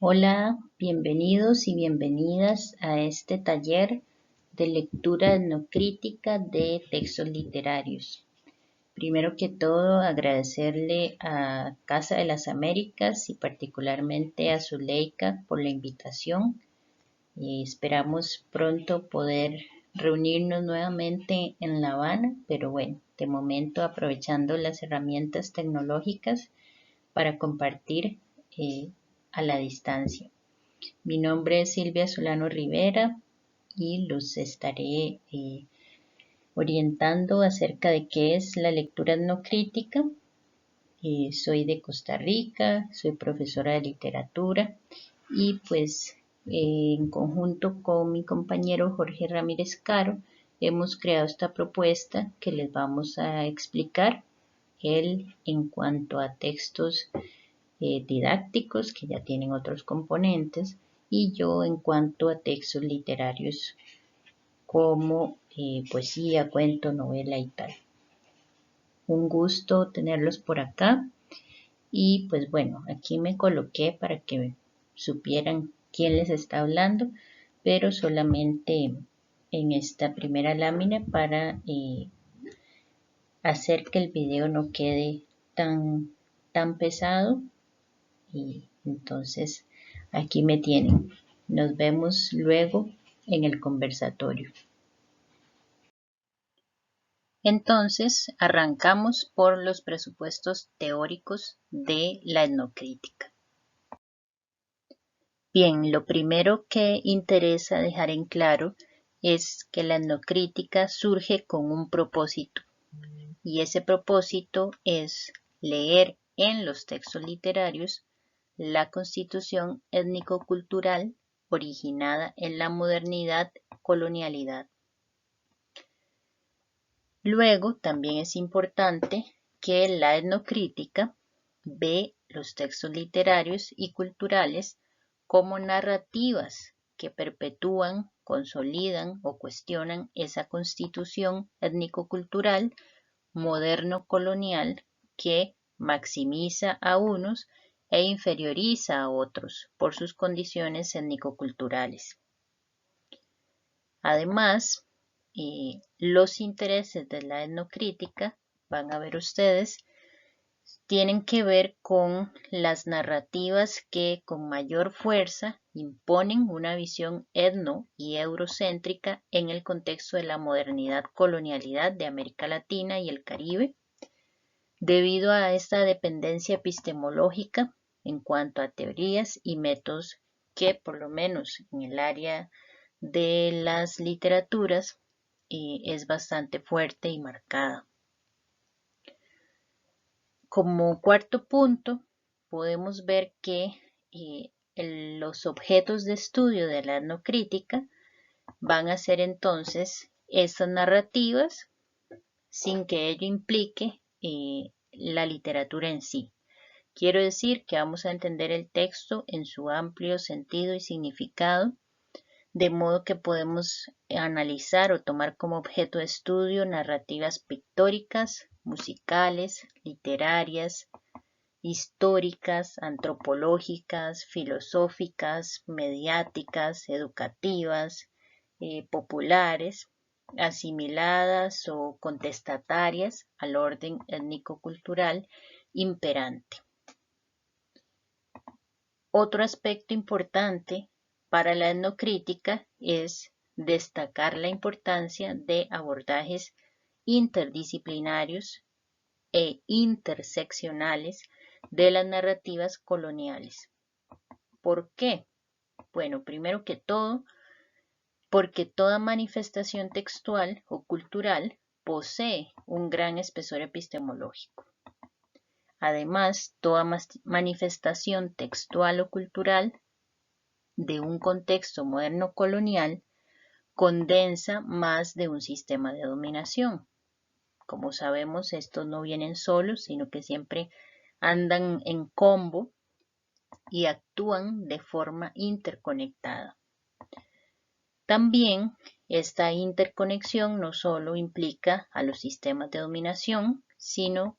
Hola, bienvenidos y bienvenidas a este taller de lectura etnocrítica de textos literarios. Primero que todo, agradecerle a Casa de las Américas y particularmente a Zuleika por la invitación. Esperamos pronto poder reunirnos nuevamente en La Habana, pero bueno, de momento aprovechando las herramientas tecnológicas para compartir eh, a la distancia. Mi nombre es Silvia Solano Rivera y los estaré orientando acerca de qué es la lectura etnocrítica. Soy de Costa Rica, soy profesora de literatura y pues en conjunto con mi compañero Jorge Ramírez Caro hemos creado esta propuesta que les vamos a explicar. Él en cuanto a textos didácticos que ya tienen otros componentes y yo en cuanto a textos literarios como poesía, cuento, novela y tal. Un gusto tenerlos por acá y pues bueno, aquí me coloqué para que supieran quién les está hablando, pero solamente en esta primera lámina para hacer que el video no quede tan pesado. Y entonces aquí me tienen. Nos vemos luego en el conversatorio. Entonces arrancamos por los presupuestos teóricos de la etnocrítica. Bien, lo primero que interesa dejar en claro es que la etnocrítica surge con un propósito y ese propósito es leer en los textos literarios la constitución étnico-cultural originada en la modernidad colonialidad. Luego, también es importante que la etnocrítica ve los textos literarios y culturales como narrativas que perpetúan, consolidan o cuestionan esa constitución étnico-cultural moderno-colonial que maximiza a unos e inferioriza a otros por sus condiciones étnico-culturales. Además, los intereses de la etnocrítica, van a ver ustedes, tienen que ver con las narrativas que con mayor fuerza imponen una visión etno y eurocéntrica en el contexto de la modernidad colonialidad de América Latina y el Caribe, debido a esta dependencia epistemológica en cuanto a teorías y métodos que, por lo menos en el área de las literaturas, es bastante fuerte y marcada. Como cuarto punto, podemos ver que los objetos de estudio de la etnocrítica van a ser entonces estas narrativas sin que ello implique la literatura en sí. Quiero decir que vamos a entender el texto en su amplio sentido y significado, de modo que podemos analizar o tomar como objeto de estudio narrativas pictóricas, musicales, literarias, históricas, antropológicas, filosóficas, mediáticas, educativas, populares, asimiladas o contestatarias al orden étnico-cultural imperante. Otro aspecto importante para la etnocrítica es destacar la importancia de abordajes interdisciplinarios e interseccionales de las narrativas coloniales. ¿Por qué? Bueno, primero que todo, porque toda manifestación textual o cultural posee un gran espesor epistemológico. Además, toda manifestación textual o cultural de un contexto moderno colonial condensa más de un sistema de dominación. Como sabemos, estos no vienen solos, sino que siempre andan en combo y actúan de forma interconectada. También esta interconexión no solo implica a los sistemas de dominación, sino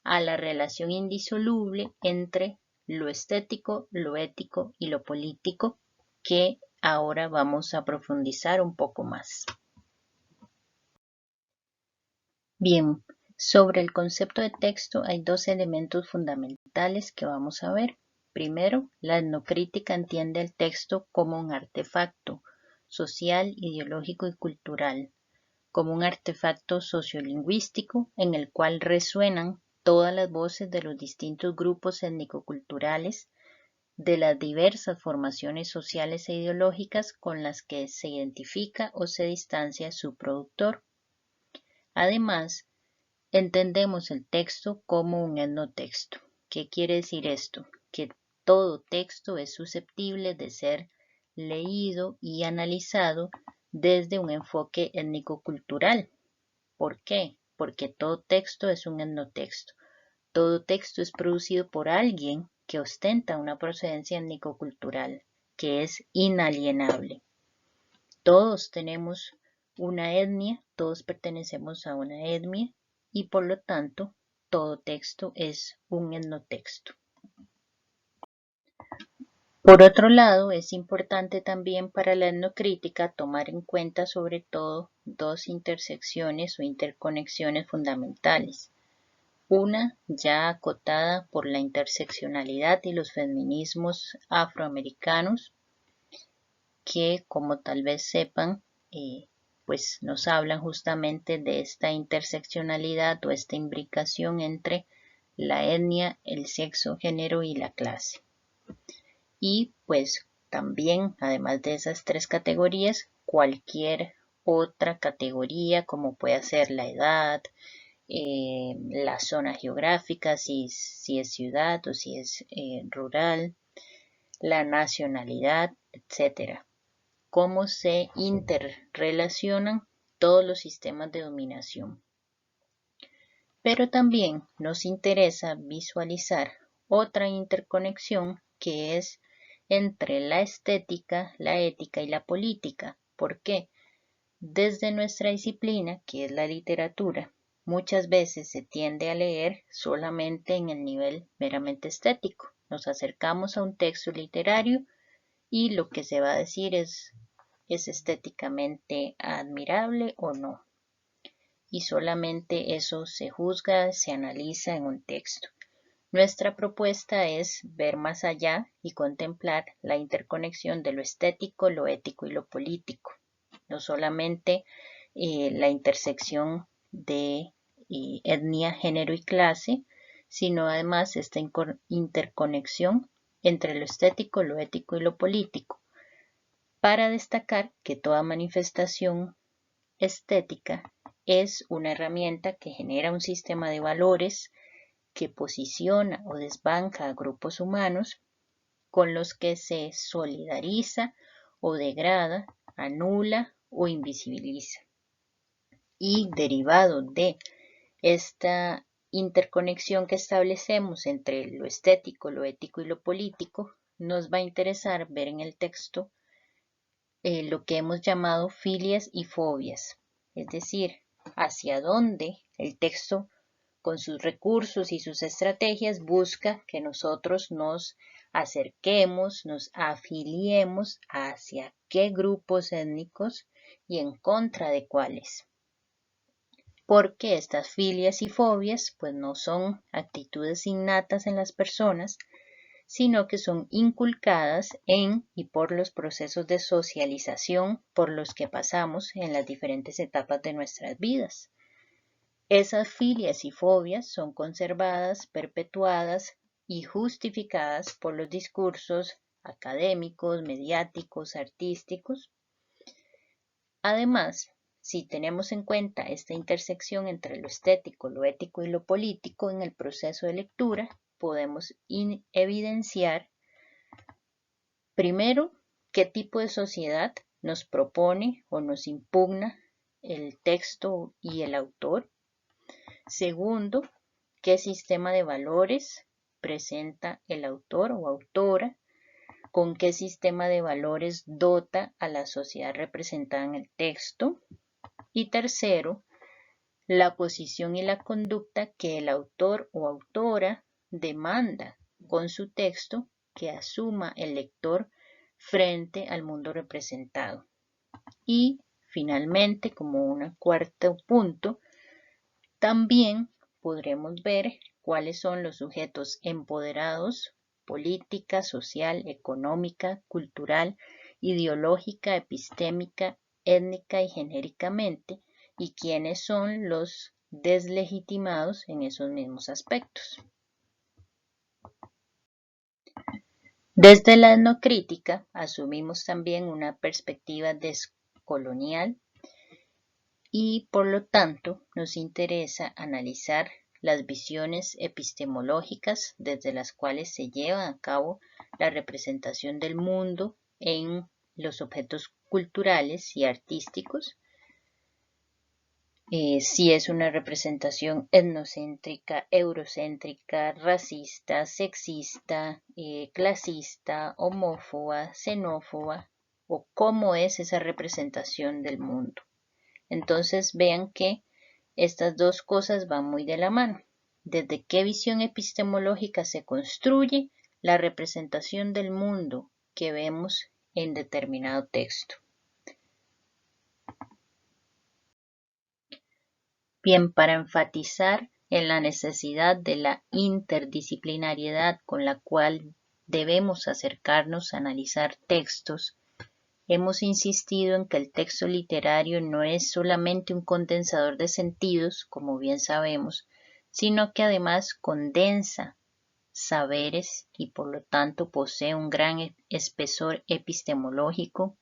a la relación indisoluble entre lo estético, lo ético y lo político, que ahora vamos a profundizar un poco más. Bien, sobre el concepto de texto hay dos elementos fundamentales que vamos a ver. Primero, la etnocrítica entiende el texto como un artefacto social, ideológico y cultural, como un artefacto sociolingüístico en el cual resuenan todas las voces de los distintos grupos étnico-culturales de las diversas formaciones sociales e ideológicas con las que se identifica o se distancia su productor. Además, entendemos el texto como un etnotexto. ¿Qué quiere decir esto? Que todo texto es susceptible de ser leído y analizado desde un enfoque étnico-cultural. ¿Por qué? Porque todo texto es un etnotexto. Todo texto es producido por alguien que ostenta una procedencia étnico-cultural, que es inalienable. Todos tenemos una etnia, todos pertenecemos a una etnia y por lo tanto todo texto es un etnotexto. Por otro lado, es importante también para la etnocrítica tomar en cuenta sobre todo dos intersecciones o interconexiones fundamentales. Una ya acotada por la interseccionalidad y los feminismos afroamericanos, que como tal vez sepan, pues nos hablan justamente de esta interseccionalidad o esta imbricación entre la etnia, el sexo, género y la clase. Y pues también, además de esas tres categorías, cualquier otra categoría como puede ser la edad, la zona geográfica, si es ciudad o si es rural, la nacionalidad, etcétera. Cómo se interrelacionan todos los sistemas de dominación. Pero también nos interesa visualizar otra interconexión que es entre la estética, la ética y la política. ¿Por qué? Desde nuestra disciplina, que es la literatura, muchas veces se tiende a leer solamente en el nivel meramente estético. Nos acercamos a un texto literario y lo que se va a decir es estéticamente admirable o no. Y solamente eso se juzga, se analiza en un texto. Nuestra propuesta es ver más allá y contemplar la interconexión de lo estético, lo ético y lo político. No solamente la intersección de etnia, género y clase, sino además esta interconexión entre lo estético, lo ético y lo político, para destacar que toda manifestación estética es una herramienta que genera un sistema de valores que posiciona o desbanca a grupos humanos con los que se solidariza o degrada, anula o invisibiliza. Y derivado de esta interconexión que establecemos entre lo estético, lo ético y lo político, nos va a interesar ver en el texto lo que hemos llamado filias y fobias, es decir, hacia dónde el texto con sus recursos y sus estrategias busca que nosotros nos acerquemos, nos afiliemos hacia qué grupos étnicos y en contra de cuáles. Porque estas filias y fobias pues no son actitudes innatas en las personas, sino que son inculcadas en y por los procesos de socialización por los que pasamos en las diferentes etapas de nuestras vidas. Esas filias y fobias son conservadas, perpetuadas y justificadas por los discursos académicos, mediáticos, artísticos. Además, si tenemos en cuenta esta intersección entre lo estético, lo ético y lo político en el proceso de lectura, podemos evidenciar primero qué tipo de sociedad nos propone o nos impugna el texto y el autor. Segundo, qué sistema de valores presenta el autor o autora, con qué sistema de valores dota a la sociedad representada en el texto. Y tercero, la posición y la conducta que el autor o autora demanda con su texto que asuma el lector frente al mundo representado. Y finalmente, como un cuarto punto, también podremos ver cuáles son los sujetos empoderados, política, social, económica, cultural, ideológica, epistémica, étnica y genéricamente, y quiénes son los deslegitimados en esos mismos aspectos. Desde la etnocrítica asumimos también una perspectiva descolonial y por lo tanto nos interesa analizar las visiones epistemológicas desde las cuales se lleva a cabo la representación del mundo en los objetos culturales y artísticos, si es una representación etnocéntrica, eurocéntrica, racista, sexista, clasista, homófoba, xenófoba, o cómo es esa representación del mundo. Entonces vean que estas dos cosas van muy de la mano. Desde qué visión epistemológica se construye la representación del mundo que vemos en determinado texto. Bien, para enfatizar en la necesidad de la interdisciplinariedad con la cual debemos acercarnos a analizar textos, hemos insistido en que el texto literario no es solamente un condensador de sentidos, como bien sabemos, sino que además condensa saberes y por lo tanto posee un gran espesor epistemológico,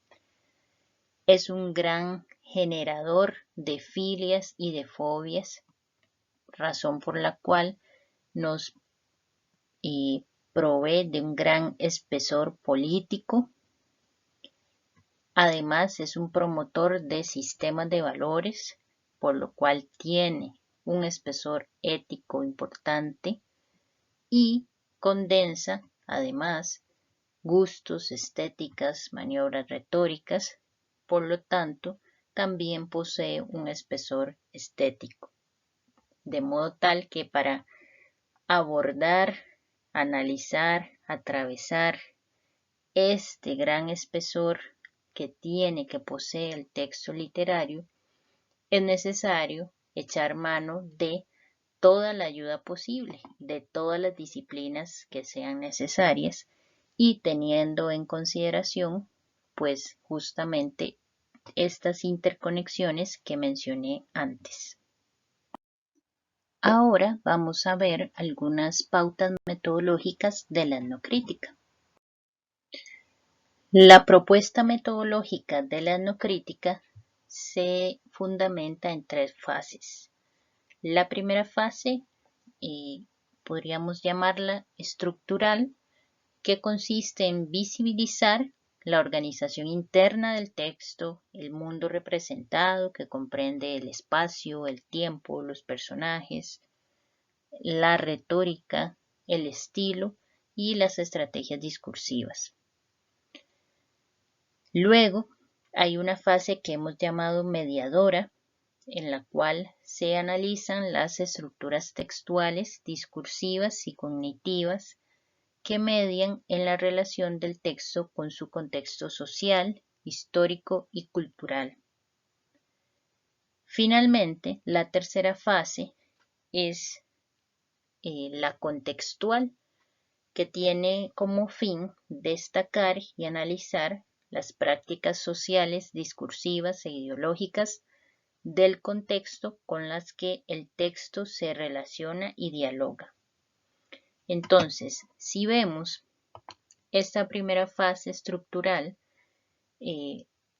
es un gran generador de filias y de fobias, razón por la cual nos provee de un gran espesor político. Además, es un promotor de sistemas de valores, por lo cual tiene un espesor ético importante y condensa, además, gustos, estéticas, maniobras retóricas, por lo tanto, también posee un espesor estético. De modo tal que para abordar, analizar, atravesar este gran espesor que tiene, que posee el texto literario, es necesario echar mano de toda la ayuda posible, de todas las disciplinas que sean necesarias y teniendo en consideración, pues justamente estas interconexiones que mencioné antes. Ahora vamos a ver algunas pautas metodológicas de la etnocrítica. La propuesta metodológica de la etnocrítica se fundamenta en tres fases. La primera fase podríamos llamarla estructural, que consiste en visibilizar la organización interna del texto, el mundo representado, que comprende el espacio, el tiempo, los personajes, la retórica, el estilo y las estrategias discursivas. Luego hay una fase que hemos llamado mediadora, en la cual se analizan las estructuras textuales, discursivas y cognitivas que median en la relación del texto con su contexto social, histórico y cultural. Finalmente, la tercera fase es la contextual, que tiene como fin destacar y analizar las prácticas sociales, discursivas e ideológicas del contexto con las que el texto se relaciona y dialoga. Entonces, si vemos esta primera fase estructural,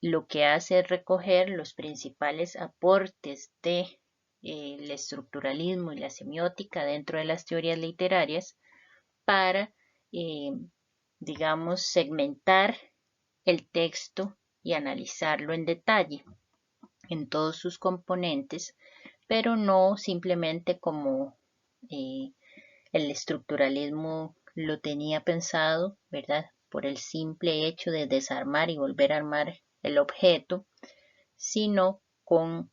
lo que hace es recoger los principales aportes de el estructuralismo y la semiótica dentro de las teorías literarias para, digamos, segmentar el texto y analizarlo en detalle en todos sus componentes, pero no simplemente como el estructuralismo lo tenía pensado, ¿verdad? Por el simple hecho de desarmar y volver a armar el objeto, sino con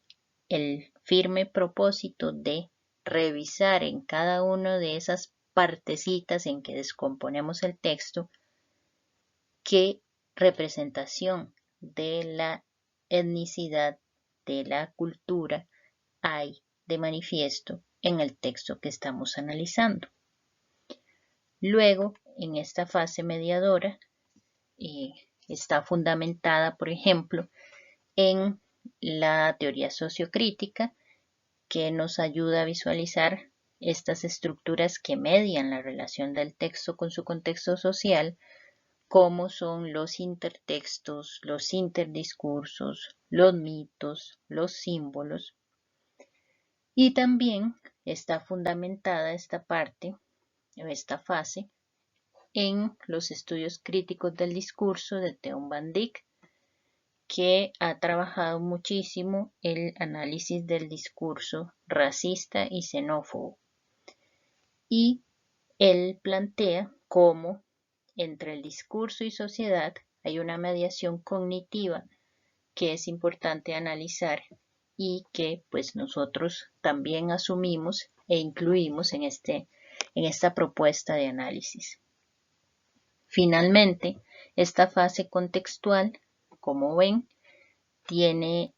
el firme propósito de revisar en cada una de esas partecitas en que descomponemos el texto, qué representación de la etnicidad, de la cultura hay de manifiesto en el texto que estamos analizando. Luego, en esta fase mediadora, está fundamentada, por ejemplo, en la teoría sociocrítica, que nos ayuda a visualizar estas estructuras que median la relación del texto con su contexto social, como son los intertextos, los interdiscursos, los mitos, los símbolos. Y también está fundamentada esta parte, o esta fase, en los estudios críticos del discurso de Teun Van Dijk, que ha trabajado muchísimo el análisis del discurso racista y xenófobo. Y él plantea cómo entre el discurso y sociedad hay una mediación cognitiva que es importante analizar y que pues nosotros también asumimos e incluimos en esta propuesta de análisis. Finalmente, esta fase contextual, como ven, tiene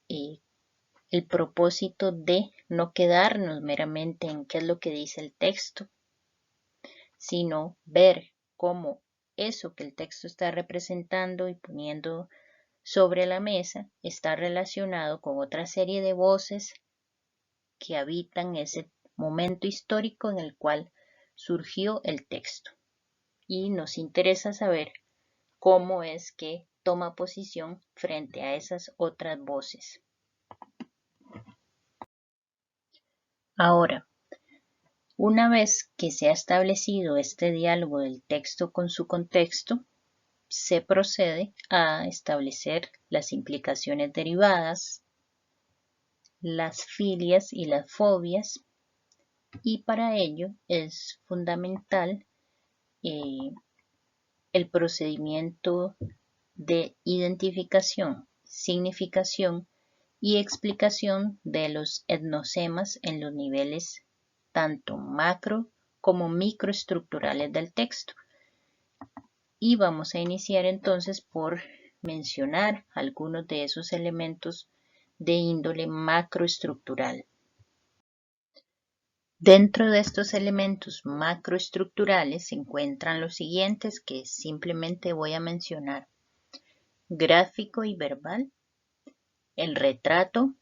el propósito de no quedarnos meramente en qué es lo que dice el texto, sino ver cómo eso que el texto está representando y poniendo sobre la mesa está relacionado con otra serie de voces que habitan ese momento histórico en el cual surgió el texto. Y nos interesa saber cómo es que toma posición frente a esas otras voces. Ahora, una vez que se ha establecido este diálogo del texto con su contexto, se procede a establecer las implicaciones derivadas, las filias y las fobias, y para ello es fundamental el procedimiento de identificación, significación y explicación de los etnosemas en los niveles tanto macro como microestructurales del texto. Y vamos a iniciar entonces por mencionar algunos de esos elementos de índole macroestructural. Dentro de estos elementos macroestructurales se encuentran los siguientes que simplemente voy a mencionar: gráfico y verbal, el retrato,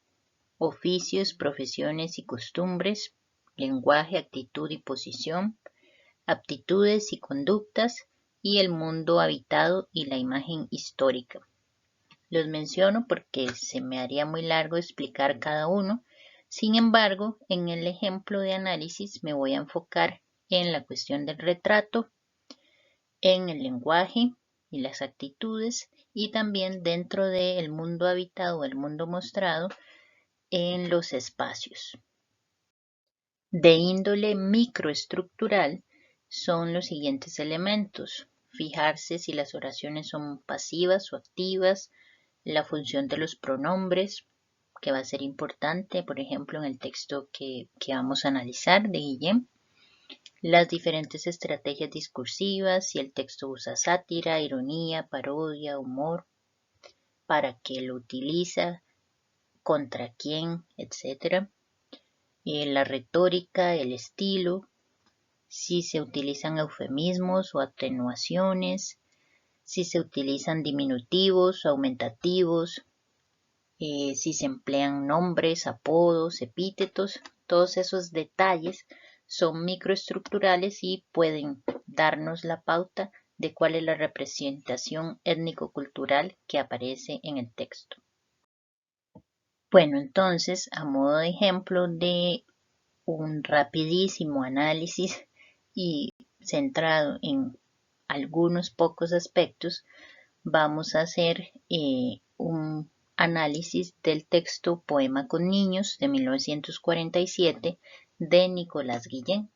oficios, profesiones y costumbres, lenguaje, actitud y posición, aptitudes y conductas, y el mundo habitado y la imagen histórica. Los menciono porque se me haría muy largo explicar cada uno. Sin embargo, en el ejemplo de análisis me voy a enfocar en la cuestión del retrato, en el lenguaje y las actitudes, y también dentro del mundo habitado o el mundo mostrado en los espacios. De índole microestructural son los siguientes elementos: fijarse si las oraciones son pasivas o activas, la función de los pronombres, que va a ser importante, por ejemplo, en el texto que vamos a analizar de Guillem, las diferentes estrategias discursivas, si el texto usa sátira, ironía, parodia, humor, para qué lo utiliza, contra quién, etc. La retórica, el estilo, si se utilizan eufemismos o atenuaciones, si se utilizan diminutivos o aumentativos, si se emplean nombres, apodos, epítetos. Todos esos detalles son microestructurales y pueden darnos la pauta de cuál es la representación étnico-cultural que aparece en el texto. Bueno, entonces, a modo de ejemplo de un rapidísimo análisis y centrado en algunos pocos aspectos, vamos a hacer un análisis del texto Poema con Niños de 1947 de Nicolás Guillén.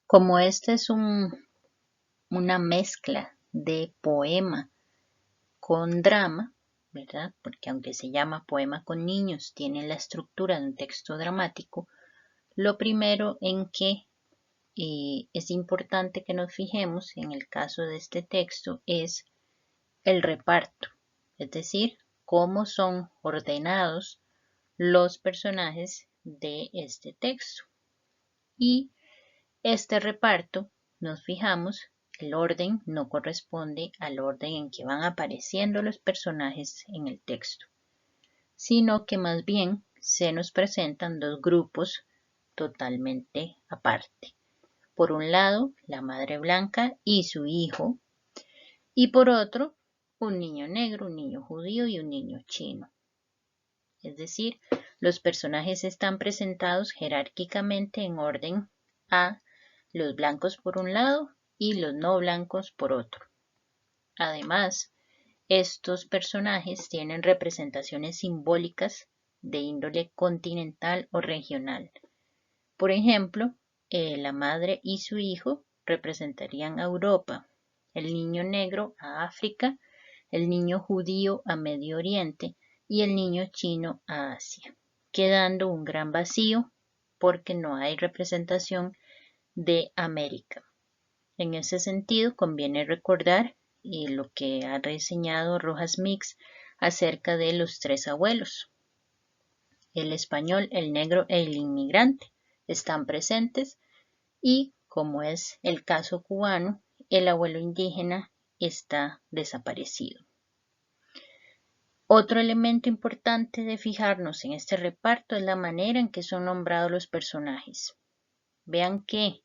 Como esta es una mezcla de poema con drama, ¿verdad? Porque aunque se llama Poema con Niños, tiene la estructura de un texto dramático. Lo primero en que es importante que nos fijemos en el caso de este texto es el reparto, es decir, cómo son ordenados los personajes de este texto. Y este reparto, nos fijamos, el orden no corresponde al orden en que van apareciendo los personajes en el texto, sino que más bien se nos presentan dos grupos totalmente aparte. Por un lado, la madre blanca y su hijo, y por otro, un niño negro, un niño judío y un niño chino. Es decir, los personajes están presentados jerárquicamente en orden a los blancos por un lado y los no blancos por otro. Además, estos personajes tienen representaciones simbólicas de índole continental o regional. Por ejemplo, la madre y su hijo representarían a Europa, el niño negro a África, el niño judío a Medio Oriente y el niño chino a Asia, quedando un gran vacío porque no hay representación de América. En ese sentido, conviene recordar lo que ha reseñado Rojas Mix acerca de los tres abuelos. El español, el negro e el inmigrante están presentes y, como es el caso cubano, el abuelo indígena está desaparecido. Otro elemento importante de fijarnos en este reparto es la manera en que son nombrados los personajes. Vean que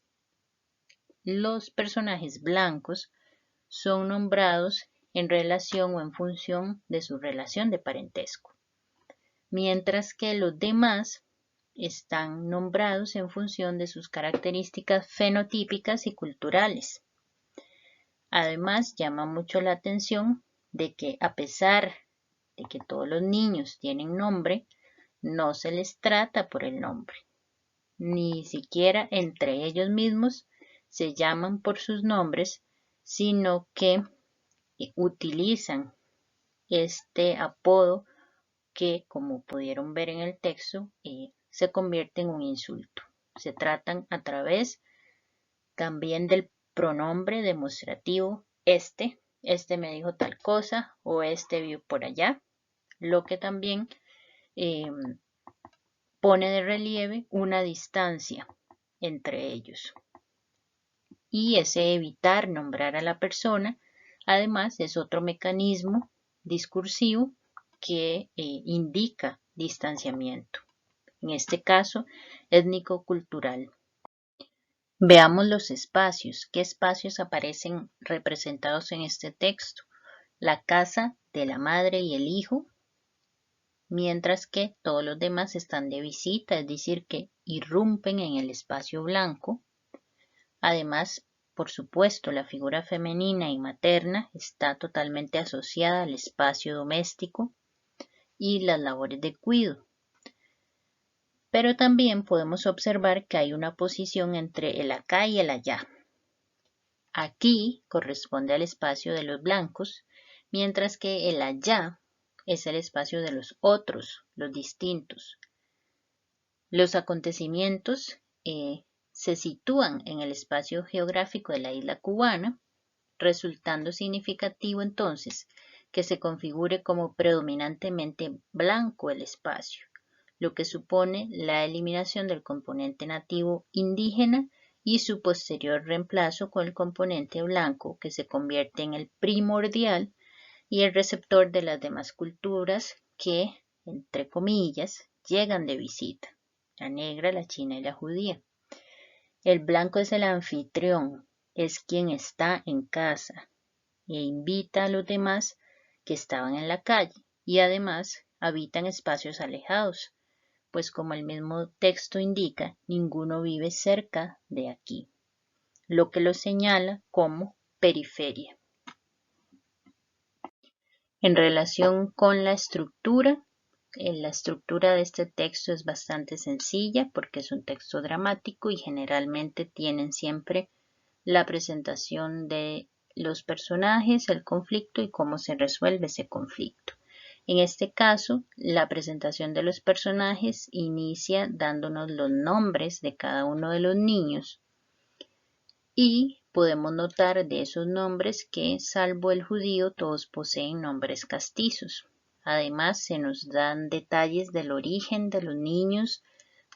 los personajes blancos son nombrados en relación o en función de su relación de parentesco, mientras que los demás están nombrados en función de sus características fenotípicas y culturales. Además, llama mucho la atención de que a pesar de que todos los niños tienen nombre, no se les trata por el nombre. Ni siquiera entre ellos mismos se llaman por sus nombres, sino que utilizan este apodo que, como pudieron ver en el texto, se convierte en un insulto. Se tratan a través también del pronombre demostrativo este me dijo tal cosa o este vio por allá, lo que también pone de relieve una distancia entre ellos. Y ese evitar nombrar a la persona, además, es otro mecanismo discursivo que indica distanciamiento. En este caso, étnico-cultural. Veamos los espacios. ¿Qué espacios aparecen representados en este texto? La casa de la madre y el hijo, mientras que todos los demás están de visita, es decir, que irrumpen en el espacio blanco. Además, por supuesto, la figura femenina y materna está totalmente asociada al espacio doméstico y las labores de cuidado. Pero también podemos observar que hay una posición entre el acá y el allá. Aquí corresponde al espacio de los blancos, mientras que el allá es el espacio de los otros, los distintos. Los acontecimientos se sitúan en el espacio geográfico de la isla cubana, resultando significativo entonces que se configure como predominantemente blanco el espacio, lo que supone la eliminación del componente nativo indígena y su posterior reemplazo con el componente blanco, que se convierte en el primordial y el receptor de las demás culturas que, entre comillas, llegan de visita, la negra, la china y la judía. El blanco es el anfitrión, es quien está en casa e invita a los demás que estaban en la calle y además habitan espacios alejados, pues como el mismo texto indica, ninguno vive cerca de aquí, lo que lo señala como periferia. En relación con la estructura de este texto es bastante sencilla porque es un texto dramático y generalmente tienen siempre la presentación de los personajes, el conflicto y cómo se resuelve ese conflicto. En este caso, la presentación de los personajes inicia dándonos los nombres de cada uno de los niños y podemos notar de esos nombres que, salvo el judío, todos poseen nombres castizos. Además, se nos dan detalles del origen de los niños,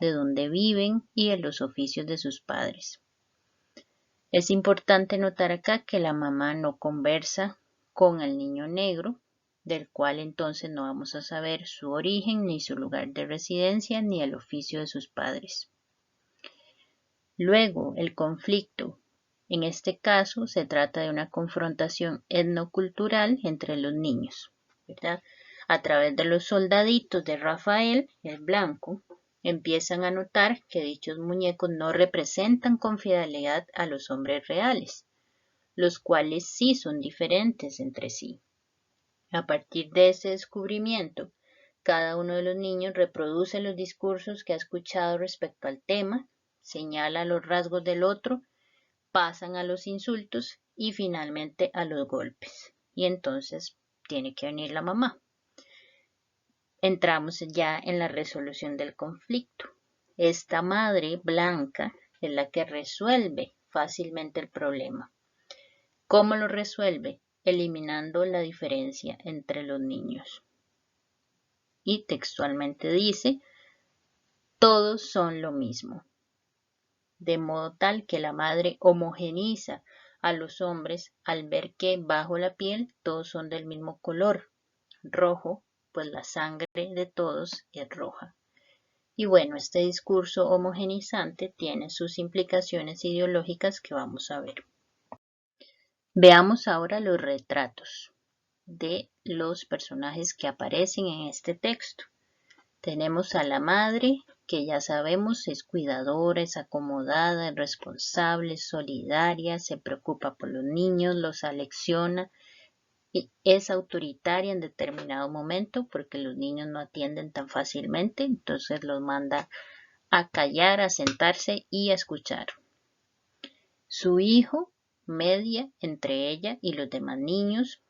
de dónde viven y de los oficios de sus padres. Es importante notar acá que la mamá no conversa con el niño negro, del cual entonces no vamos a saber su origen, ni su lugar de residencia, ni el oficio de sus padres. Luego, el conflicto. En este caso, se trata de una confrontación etnocultural entre los niños, ¿verdad? A través de los soldaditos de Rafael, el blanco, empiezan a notar que dichos muñecos no representan con fidelidad a los hombres reales, los cuales sí son diferentes entre sí. A partir de ese descubrimiento, cada uno de los niños reproduce los discursos que ha escuchado respecto al tema, señala los rasgos del otro, pasan a los insultos y finalmente a los golpes. Y entonces tiene que venir la mamá. Entramos ya en la resolución del conflicto. Esta madre blanca es la que resuelve fácilmente el problema. ¿Cómo lo resuelve? Eliminando la diferencia entre los niños. Y textualmente dice, todos son lo mismo. De modo tal que la madre homogeneiza a los hombres al ver que bajo la piel todos son del mismo color, rojo, pues la sangre de todos es roja. Y bueno, este discurso homogenizante tiene sus implicaciones ideológicas que vamos a ver. Veamos ahora los retratos de los personajes que aparecen en este texto. Tenemos a la madre, que ya sabemos es cuidadora, es acomodada, es responsable, solidaria, se preocupa por los niños, los alecciona, y es autoritaria en determinado momento porque los niños no atienden tan fácilmente, entonces los manda a callar, a sentarse y a escuchar. Su hijo media entre ella y los demás niños,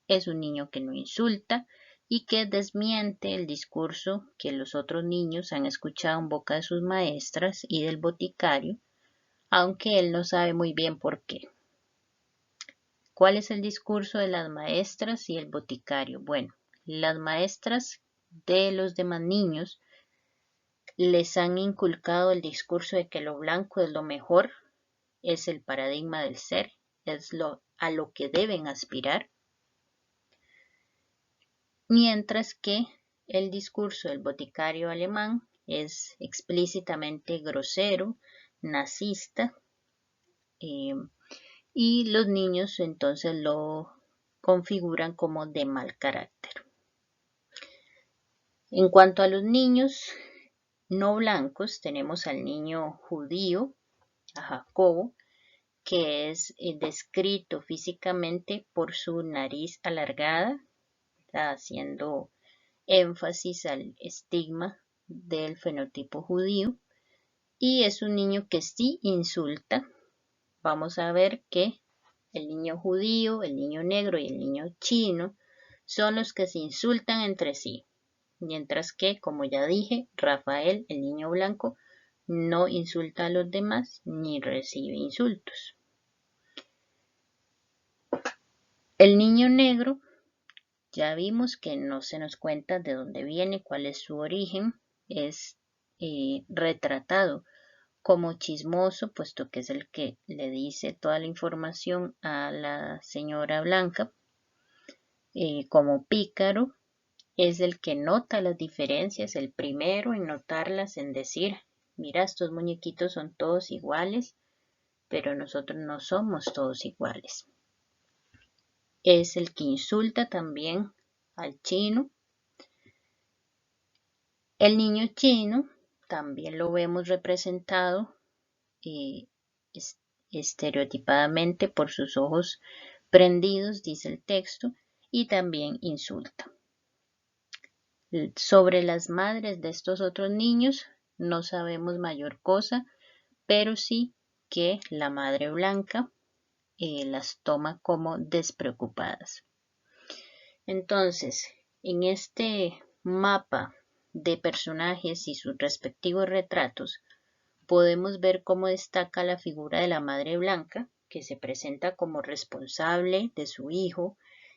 es un niño que no insulta y que desmiente el discurso que los otros niños han escuchado en boca de sus maestras y del boticario, aunque él no sabe muy bien por qué. ¿Cuál es el discurso de las maestras y el boticario? Bueno, las maestras de los demás niños les han inculcado el discurso de que lo blanco es lo mejor, es el paradigma del ser, es a lo que deben aspirar, mientras que el discurso del boticario alemán es explícitamente grosero, nazista, y los niños entonces lo configuran como de mal carácter. En cuanto a los niños no blancos, tenemos al niño judío, a Jacobo, que es descrito físicamente por su nariz alargada, haciendo énfasis al estigma del fenotipo judío, y es un niño que sí insulta. Vamos a ver que el niño judío, el niño negro y el niño chino son los que se insultan entre sí, mientras que, como ya dije, Rafael, el niño blanco, no insulta a los demás ni recibe insultos. El niño negro, ya vimos que no se nos cuenta de dónde viene, cuál es su origen, es retratado como chismoso, puesto que es el que le dice toda la información a la señora blanca, como pícaro, es el que nota las diferencias, el primero en notarlas, en decir, mira, estos muñequitos son todos iguales, pero nosotros no somos todos iguales. Es el que insulta también al chino. El niño chino también lo vemos representado estereotipadamente por sus ojos prendidos, dice el texto, y también insulta. Sobre las madres de estos otros niños no sabemos mayor cosa, pero sí que la madre blanca las toma como despreocupadas. Entonces, en este mapa de personajes y sus respectivos retratos, podemos ver cómo destaca la figura de la madre blanca, que se presenta como responsable de su hijo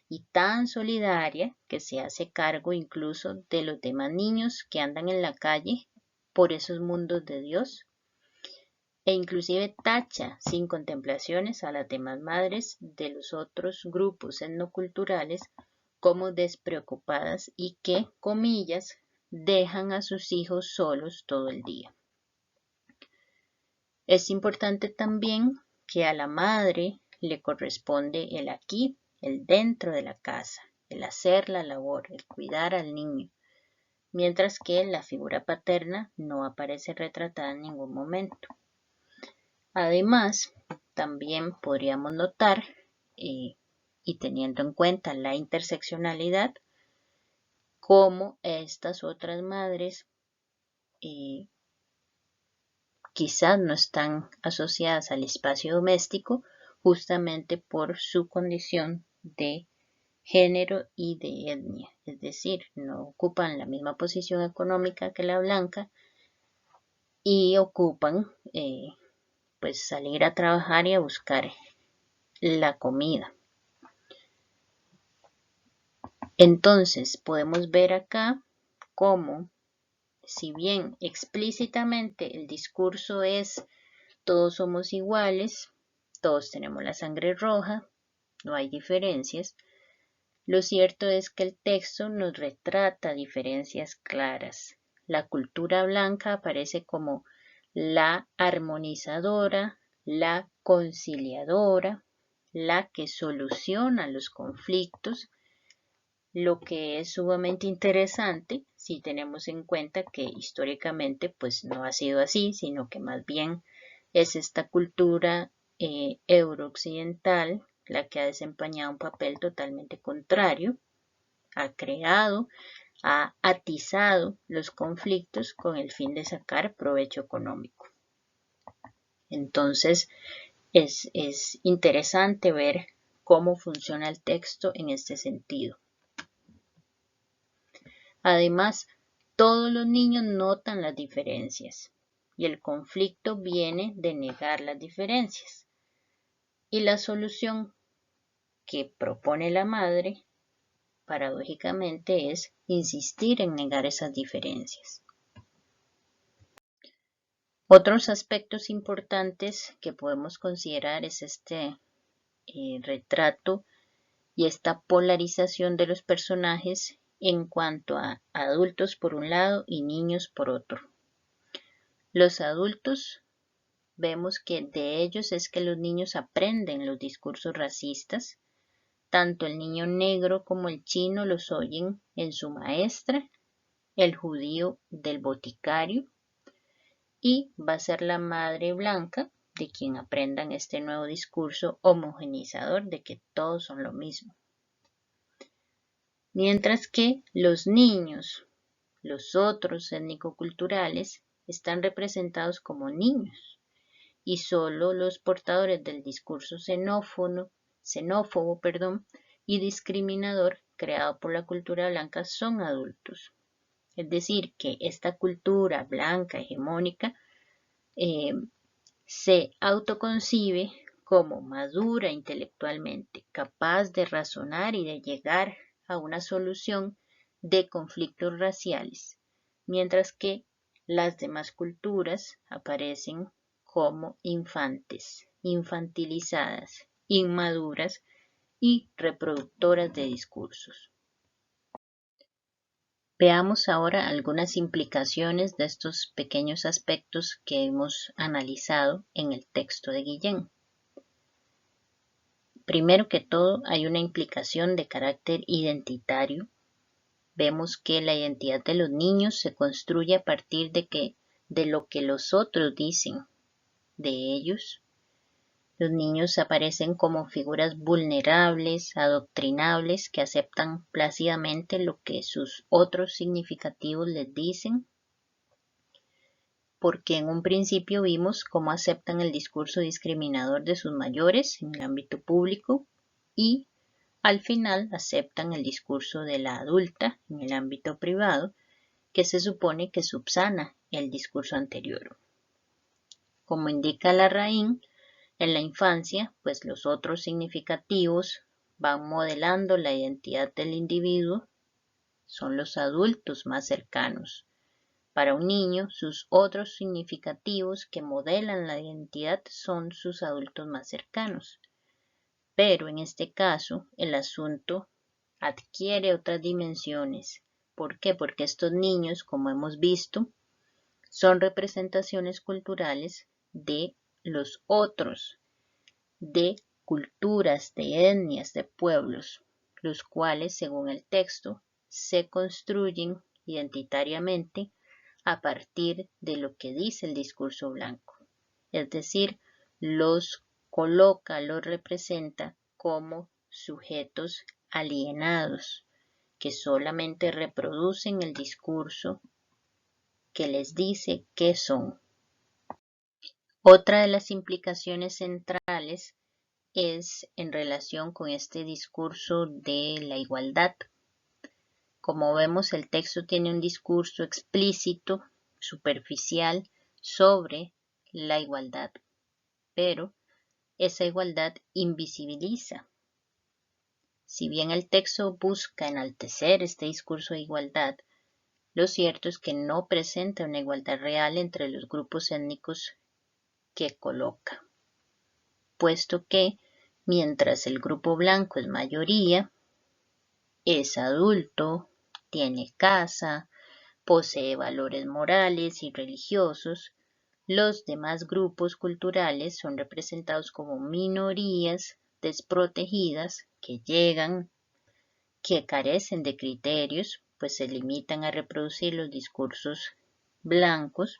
y tan solidaria que se hace cargo incluso de los demás niños que andan en la calle por esos mundos de Dios, e inclusive tacha sin contemplaciones a las demás madres de los otros grupos etnoculturales como despreocupadas y que, comillas, dejan a sus hijos solos todo el día. Es importante también que a la madre le corresponde el aquí, el dentro de la casa, el hacer la labor, el cuidar al niño, mientras que la figura paterna no aparece retratada en ningún momento. Además, también podríamos notar, y teniendo en cuenta la interseccionalidad, cómo estas otras madres quizás no están asociadas al espacio doméstico justamente por su condición de género y de etnia, es decir, no ocupan la misma posición económica que la blanca y ocupan pues salir a trabajar y a buscar la comida. Entonces podemos ver acá cómo, si bien explícitamente el discurso es todos somos iguales, todos tenemos la sangre roja, no hay diferencias, lo cierto es que el texto nos retrata diferencias claras. La cultura blanca aparece como la armonizadora, la conciliadora, la que soluciona los conflictos, lo que es sumamente interesante si tenemos en cuenta que históricamente pues no ha sido así, sino que más bien es esta cultura eurooccidental la que ha desempeñado un papel totalmente contrario, ha creado, ha atizado los conflictos con el fin de sacar provecho económico. Entonces es interesante ver cómo funciona el texto en este sentido. Además, todos los niños notan las diferencias y el conflicto viene de negar las diferencias. Y la solución que propone la madre, paradójicamente, es insistir en negar esas diferencias. Otros aspectos importantes que podemos considerar es este retrato y esta polarización de los personajes en cuanto a adultos por un lado y niños por otro. Los adultos vemos que de ellos es que los niños aprenden los discursos racistas. Tanto el niño negro como el chino los oyen en su maestra, el judío del boticario, y va a ser la madre blanca de quien aprendan este nuevo discurso homogeneizador de que todos son lo mismo. Mientras que los niños, los otros étnico-culturales, están representados como niños y solo los portadores del discurso xenófobo, y discriminador creado por la cultura blanca son adultos. Es decir, que esta cultura blanca hegemónica se autoconcibe como madura intelectualmente, capaz de razonar y de llegar a una solución de conflictos raciales, mientras que las demás culturas aparecen como infantes, infantilizadas, inmaduras y reproductoras de discursos. Veamos ahora algunas implicaciones de estos pequeños aspectos que hemos analizado en el texto de Guillén. Primero que todo, hay una implicación de carácter identitario. Vemos que la identidad de los niños se construye a partir de lo que los otros dicen de ellos. Los niños aparecen como figuras vulnerables, adoctrinables, que aceptan plácidamente lo que sus otros significativos les dicen, porque en un principio vimos cómo aceptan el discurso discriminador de sus mayores en el ámbito público y al final aceptan el discurso de la adulta en el ámbito privado, que se supone que subsana el discurso anterior. Como indica la RAIN, en la infancia, pues los otros significativos van modelando la identidad del individuo, son los adultos más cercanos. Para un niño, sus otros significativos que modelan la identidad son sus adultos más cercanos. Pero en este caso, el asunto adquiere otras dimensiones. ¿Por qué? Porque estos niños, como hemos visto, son representaciones culturales de los otros, de culturas, de etnias, de pueblos, los cuales, según el texto, se construyen identitariamente a partir de lo que dice el discurso blanco. Es decir, los coloca, los representa como sujetos alienados que solamente reproducen el discurso que les dice qué son. Otra de las implicaciones centrales es en relación con este discurso de la igualdad. Como vemos, el texto tiene un discurso explícito, superficial, sobre la igualdad, pero esa igualdad invisibiliza. Si bien el texto busca enaltecer este discurso de igualdad, lo cierto es que no presenta una igualdad real entre los grupos étnicos que coloca, puesto que mientras el grupo blanco es mayoría, es adulto, tiene casa, posee valores morales y religiosos, los demás grupos culturales son representados como minorías desprotegidas que llegan, que carecen de criterios, pues se limitan a reproducir los discursos blancos.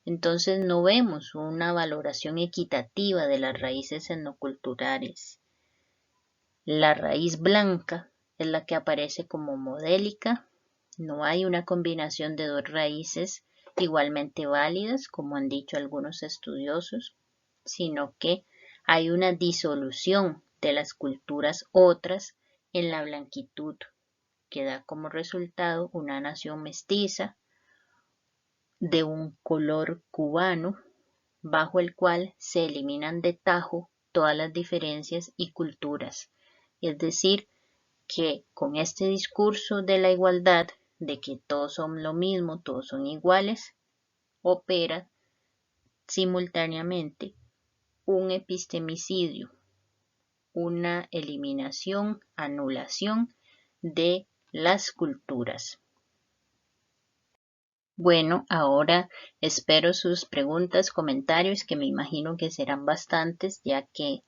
Entonces no vemos una valoración equitativa de las raíces etnoculturales. La raíz blanca es la que aparece como modélica. No hay una combinación de dos raíces igualmente válidas, como han dicho algunos estudiosos, sino que hay una disolución de las culturas otras en la blanquitud, que da como resultado una nación mestiza de un color cubano, bajo el cual se eliminan de tajo todas las diferencias y culturas. Es decir, que con este discurso de la igualdad, de que todos son lo mismo, todos son iguales, opera simultáneamente un epistemicidio, una eliminación, anulación de las culturas. Bueno, ahora espero sus preguntas, comentarios, que me imagino que serán bastantes, ya que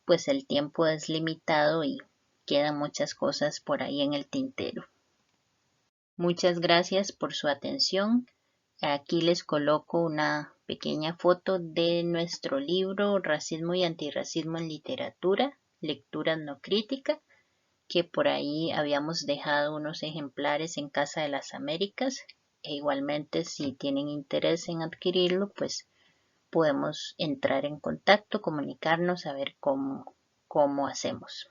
pues el tiempo es limitado y quedan muchas cosas por ahí en el tintero. Muchas gracias por su atención. Aquí les coloco una pequeña foto de nuestro libro Racismo y Antirracismo en Literatura, Lecturas no críticas, que por ahí habíamos dejado unos ejemplares en Casa de las Américas. E igualmente, si tienen interés en adquirirlo, pues podemos entrar en contacto, comunicarnos, a ver cómo hacemos.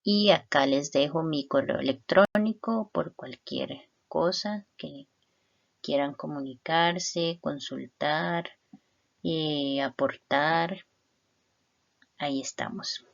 Y acá les dejo mi correo electrónico por cualquier cosa que quieran comunicarse, consultar, aportar. Ahí estamos.